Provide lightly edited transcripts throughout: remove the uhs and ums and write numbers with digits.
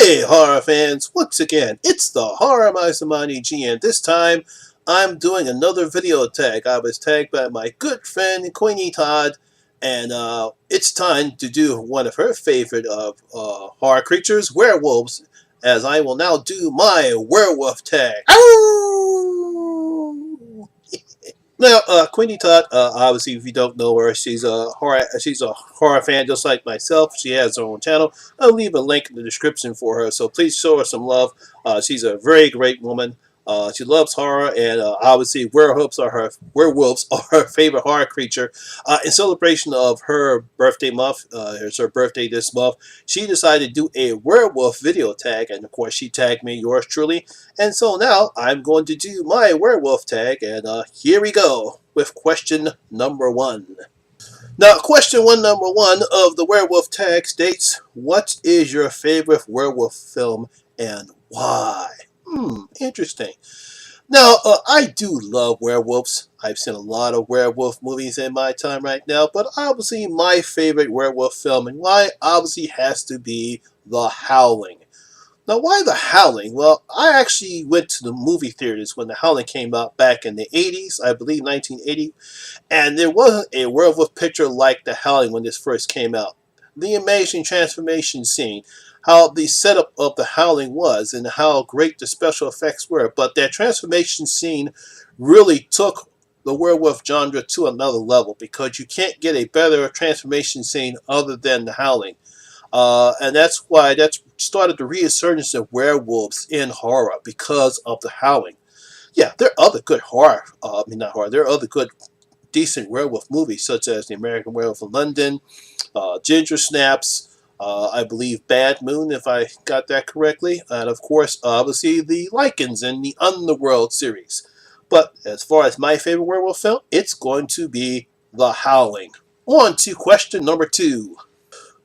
Hey horror fans, once again, it's the Horror Miser Monty G, and this time I'm doing another video tag. I was tagged by my good friend Kweeny Todd, and it's time to do one of her favorite of horror creatures, werewolves, as I will now do my werewolf tag. Ow! Now, Kweeny Todd, obviously, if you don't know her, she's a horror fan just like myself. She has her own channel. I'll leave a link in the description for her, so please show her some love. She's a very great woman. She loves horror, and obviously, werewolves are her favorite horror creature. In celebration of her birthday month, it's her birthday this month, she decided to do a werewolf video tag, and of course, she tagged me, yours truly. And so now I'm going to do my werewolf tag, and here we go with question number 1. Now, question number 1 of the werewolf tag states, what is your favorite werewolf film and why? Interesting. Now, I do love werewolves. I've seen a lot of werewolf movies in my time right now, but obviously my favorite werewolf film and why obviously has to be The Howling. Now, why The Howling? Well, I actually went to the movie theaters when The Howling came out back in the 80s, I believe 1980, and there wasn't a werewolf picture like The Howling when this first came out. The amazing transformation scene, how the setup of The Howling was, and how great the special effects were, but that transformation scene really took the werewolf genre to another level because you can't get a better transformation scene other than The Howling. And that's why that started the resurgence of werewolves in horror because of The Howling. Yeah, there are other good horror, not horror, there are other good, decent werewolf movies such as The American Werewolf in London, Ginger Snaps, I believe Bad Moon, if I got that correctly, and of course, obviously, the Lycans in the Underworld series. But as far as my favorite werewolf film, it's going to be The Howling. On to question number 2.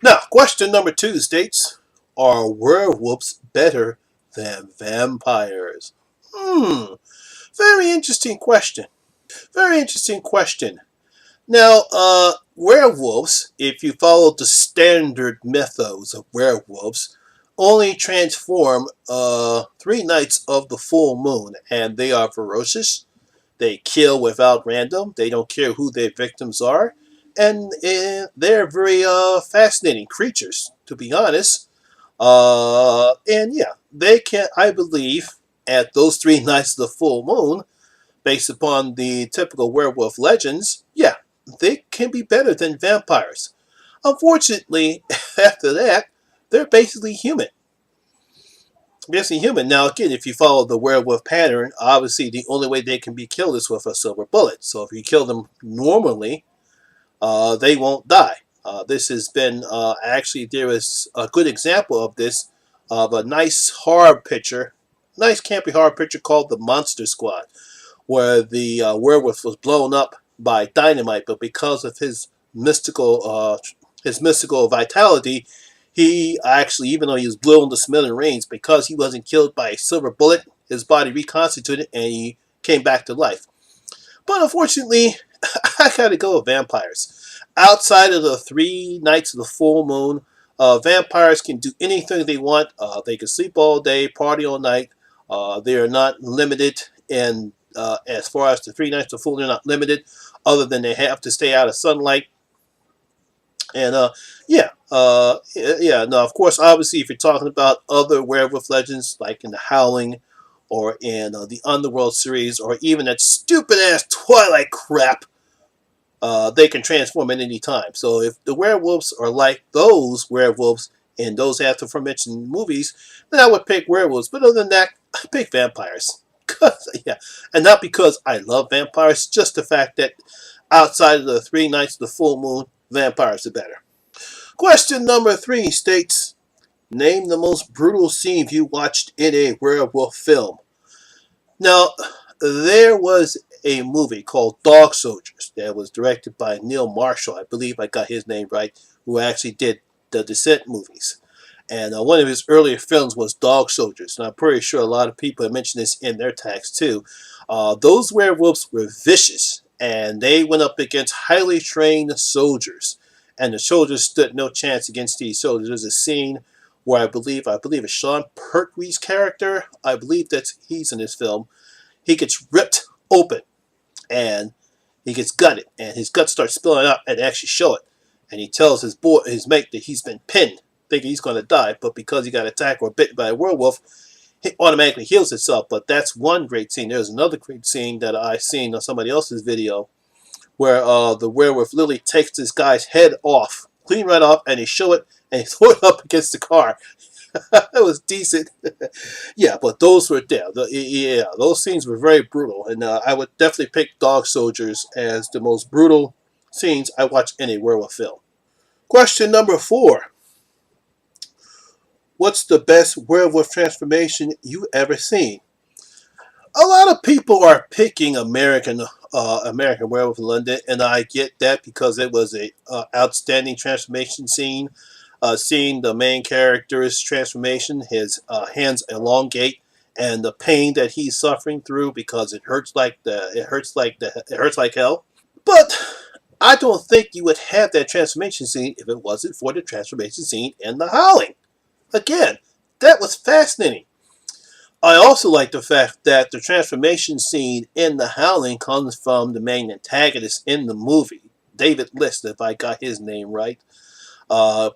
Now, question number 2 states, are werewolves better than vampires? Very interesting question. Very interesting question. Now, werewolves, if you follow the standard methods of werewolves, only transform 3 nights of the full moon, and they are ferocious. They kill without random. They don't care who their victims are. And they're very fascinating creatures, to be honest. And yeah, they can, I believe, at those 3 nights of the full moon, based upon the typical werewolf legends, yeah, they can be better than vampires. Unfortunately, after that, they're basically human. Basically human. Now, again, if you follow the werewolf pattern, obviously the only way they can be killed is with a silver bullet. So if you kill them normally, they won't die. This has been, actually, there is a good example of this, of a nice horror picture, nice campy horror picture called The Monster Squad, where the werewolf was blown up by dynamite, but because of his mystical vitality, he actually, even though he was blown to smithereens, because he wasn't killed by a silver bullet, his body reconstituted and he came back to life. But unfortunately, I gotta go with vampires. Outside of the 3 nights of the full moon, vampires can do anything they want. They can sleep all day, party all night. They are not limited in, as far as the 3 nights of full, they're not limited, other than they have to stay out of sunlight. And yeah, no, of course, obviously, if you're talking about other werewolf legends, like in The Howling, or in the Underworld series, or even that stupid-ass Twilight crap, they can transform at any time. So if the werewolves are like those werewolves in those aforementioned movies, then I would pick werewolves. But other than that, I pick vampires. Yeah, and not because I love vampires, just the fact that outside of the 3 nights of the full moon, vampires are better. Question number 3 states, name the most brutal scene you watched in a werewolf film. Now, there was a movie called Dog Soldiers that was directed by Neil Marshall. I believe I got his name right, who actually did the Descent movies. And one of his earlier films was Dog Soldiers. And I'm pretty sure a lot of people have mentioned this in their tags too. Those werewolves were vicious, and they went up against highly trained soldiers. And the soldiers stood no chance against these soldiers. There's a scene where I believe it's Sean Pertwee's character. I believe that he's in this film. He gets ripped open and he gets gutted, and his guts start spilling out, and they actually show it. And he tells his mate, that he's been pinned, thinking he's going to die, but because he got attacked or bitten by a werewolf, it automatically heals itself. But that's one great scene. There's another great scene that I seen on somebody else's video where the werewolf literally takes this guy's head off, clean right off, and they show it, and he throw it up against the car. That was decent. Yeah, but those were there. Yeah, those scenes were very brutal, and I would definitely pick Dog Soldiers as the most brutal scenes I watch in a werewolf film. Question number 4. What's the best werewolf transformation you ever seen? A lot of people are picking American Werewolf in London, and I get that because it was a outstanding transformation scene. Seeing the main character's transformation, his hands elongate, and the pain that he's suffering through because it hurts like hell. But I don't think you would have that transformation scene if it wasn't for the transformation scene in The Howling. Again, that was fascinating. I also like the fact that the transformation scene in The Howling comes from the main antagonist in the movie, David List, if I got his name right,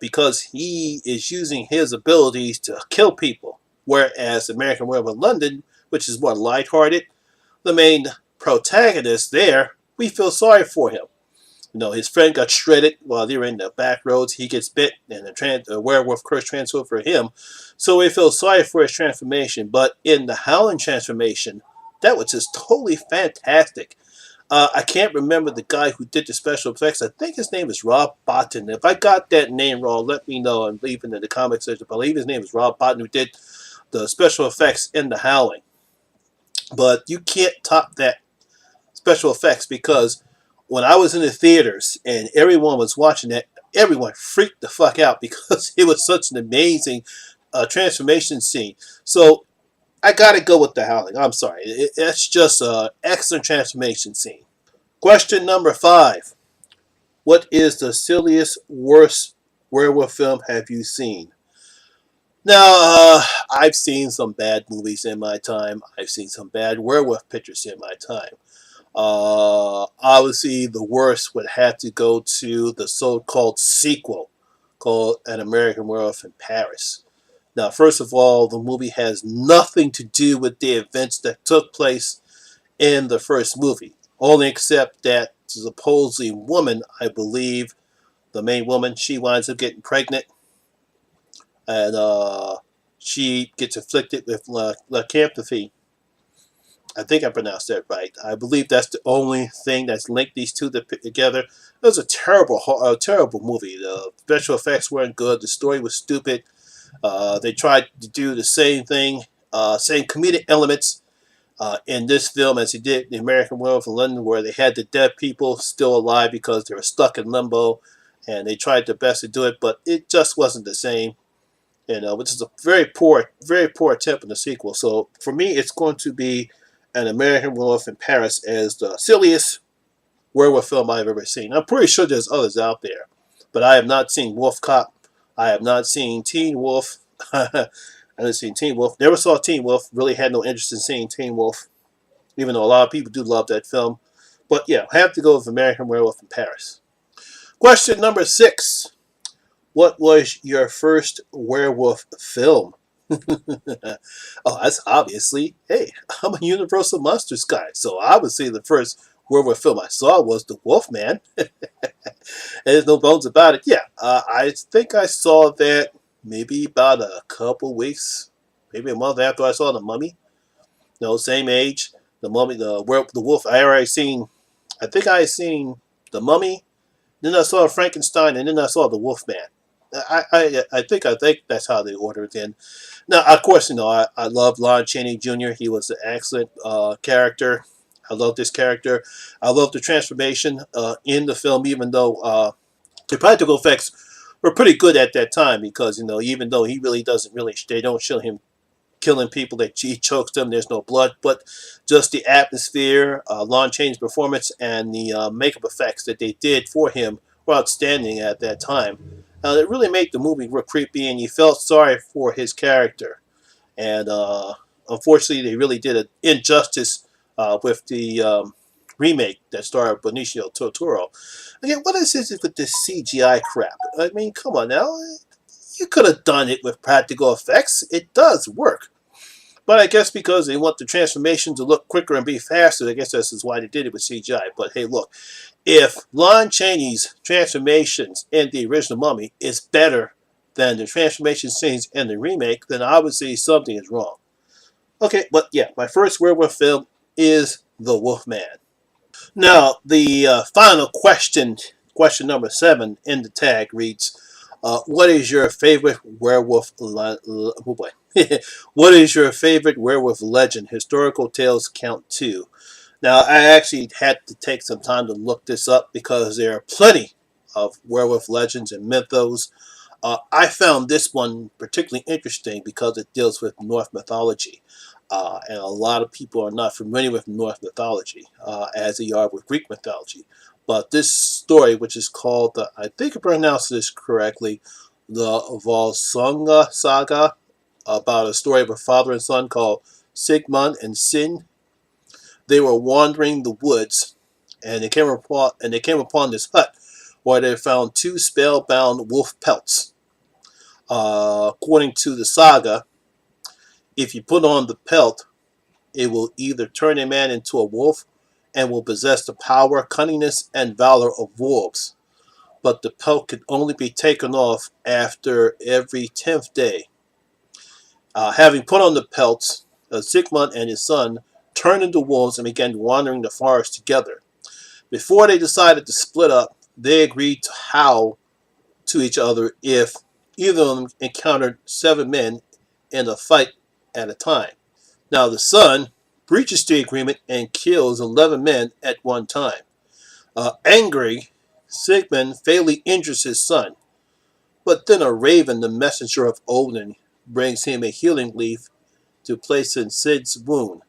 because he is using his abilities to kill people, whereas American Werewolf in London, which is more lighthearted, the main protagonist there, we feel sorry for him. His friend got shredded while they were in the back roads. He gets bit, and the werewolf curse transferred for him. So we feel sorry for his transformation. But in the Howling transformation, that was just totally fantastic. I can't remember the guy who did the special effects. I think his name is Rob Bottin. If I got that name wrong, let me know and leave it in the comment section. I believe his name is Rob Bottin, who did the special effects in the Howling. But you can't top that special effects, because when I was in the theaters and everyone was watching that, everyone freaked the fuck out because it was such an amazing transformation scene. So I gotta go with The Howling. I'm sorry. It's just an excellent transformation scene. Question number 5. What is the silliest, worst werewolf film have you seen? Now, I've seen some bad movies in my time. I've seen some bad werewolf pictures in my time. Obviously, the worst would have to go to the so-called sequel called An American Werewolf in Paris. Now, first of all, the movie has nothing to do with the events that took place in the first movie, only except that supposedly woman, I believe, the main woman, she winds up getting pregnant, and she gets afflicted with lycanthropy. I think I pronounced that right. I believe that's the only thing that's linked these two together. It was a terrible movie. The special effects weren't good. The story was stupid. They tried to do the same thing, same comedic elements in this film as they did in The American Werewolf in London, where they had the dead people still alive because they were stuck in limbo, and they tried their best to do it, but it just wasn't the same. Which is a very poor attempt in the sequel. So for me, it's going to be An American Werewolf in Paris as the silliest werewolf film I've ever seen. I'm pretty sure there's others out there, but I have not seen Wolf Cop. I have not seen Teen Wolf. I haven't seen Teen Wolf. Never saw Teen Wolf. Really had no interest in seeing Teen Wolf, even though a lot of people do love that film. But yeah, I have to go with American Werewolf in Paris. Question number 6. What was your first werewolf film? Oh, that's obviously, hey, I'm a Universal Monsters guy, so I would say the first werewolf film I saw was The Wolfman. There's no bones about it. Yeah, I think I saw that maybe about a couple weeks, maybe a month after I saw The Mummy. No, same age. The Mummy, the Wolf. I think I had seen The Mummy. Then I saw Frankenstein, and then I saw The Wolfman. I think that's how they ordered it in. Now, of course, I love Lon Chaney Jr. He was an excellent character. I love this character. I love the transformation in the film, even though the practical effects were pretty good at that time, because even though he really doesn't they don't show him killing people, that he chokes them, there's no blood, but just the atmosphere, Lon Chaney's performance, and the makeup effects that they did for him were outstanding at that time. It really made the movie real creepy, and you felt sorry for his character. And unfortunately, they really did an injustice with the remake that starred Benicio del Toro. Again, what is this with this CGI crap? I mean, come on now. You could have done it with practical effects. It does work. But I guess because they want the transformation to look quicker and be faster, I guess this is why they did it with CGI. But hey, look, if Lon Chaney's transformations in the original Mummy is better than the transformation scenes in the remake, then obviously something is wrong. Okay, but yeah, my first werewolf film is The Wolfman. Now, the final question, question number 7 in the tag reads, what is your favorite werewolf oh boy. What is your favorite werewolf legend? Historical tales count 2. Now, I actually had to take some time to look this up because there are plenty of werewolf legends and mythos. I found this one particularly interesting because it deals with Norse mythology. And a lot of people are not familiar with Norse mythology as they are with Greek mythology. But this story, which is called, I think I pronounced this correctly, the Volsunga Saga, about a story of a father and son called Sigmund and Sin. They were wandering the woods, and they came upon this hut where they found 2 spellbound wolf pelts. According to the saga, if you put on the pelt, it will either turn a man into a wolf and will possess the power, cunningness, and valor of wolves. But the pelt could only be taken off after every 10th day. Having put on the pelts, Sigmund and his son turned into wolves and began wandering the forest together. Before they decided to split up, they agreed to howl to each other if either of them encountered 7 men in a fight at a time. Now the son breaches the agreement and kills 11 men at one time. Angry, Sigmund fatally injures his son, but then a raven, the messenger of Odin, brings him a healing leaf to place in Sid's wound.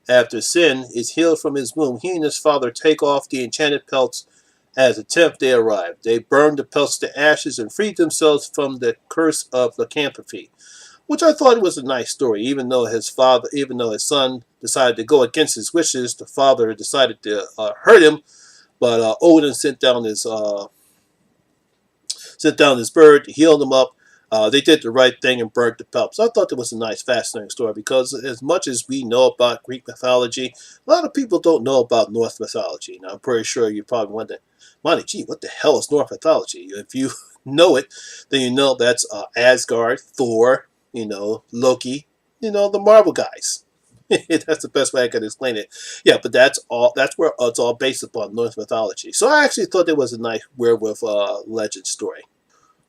After Sin is healed from his wound, he and his father take off the enchanted pelts as the 10th day arrived. They burn the pelts to ashes and free themselves from the curse of lycanthropy, which I thought was a nice story. Even though his son decided to go against his wishes, the father decided to hurt him. But Odin sent down his bird, healed him up. They did the right thing and burnt the pelts. So I thought that was a nice, fascinating story because as much as we know about Greek mythology, a lot of people don't know about Norse mythology. Now, I'm pretty sure you probably wonder, Monty G, what the hell is Norse mythology? If you know it, then you know that's Asgard, Thor, Loki, the Marvel guys. That's the best way I can explain it. Yeah, but that's all. That's where it's all based upon Norse mythology. So I actually thought it was a nice werewolf legend story.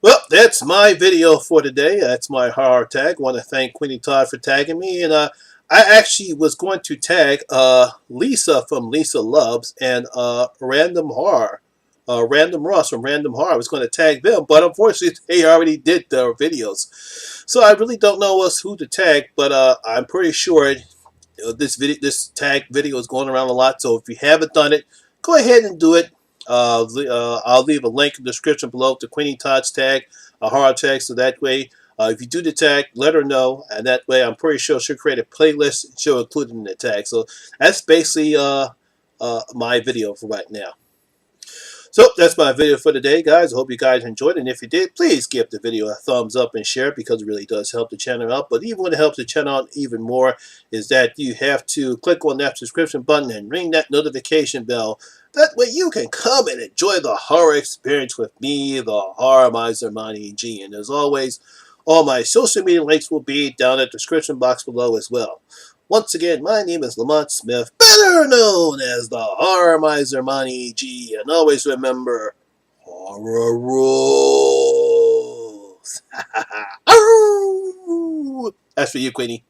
Well, that's my video for today. That's my horror tag. I want to thank Kweeny Todd for tagging me. And I actually was going to tag Lisa from Lisa Loves and Random Horror. Random Ross from Random Horror. I was going to tag them, but unfortunately they already did their videos. So I really don't know who to tag, but I'm pretty sure this tag video is going around a lot. So if you haven't done it, go ahead and do it. I'll leave a link in the description below to Kweeny Todd's tag, a horror tag, so that way if you do the tag, let her know, and that way I'm pretty sure she'll create a playlist and she'll include it in the tag. So that's basically my video for right now. So that's my video for today, guys. I hope you guys enjoyed it. And if you did, please give the video a thumbs up and share because it really does help the channel out. But even what helps the channel out even more is that you have to click on that subscription button and ring that notification bell. That way you can come and enjoy the horror experience with me, the Horror Miser Monty G. And as always, all my social media links will be down in the description box below as well. Once again, my name is Lamont Smith, better known as the Horror Miser Monty G, and always remember, horror rules. That's for you, Queenie.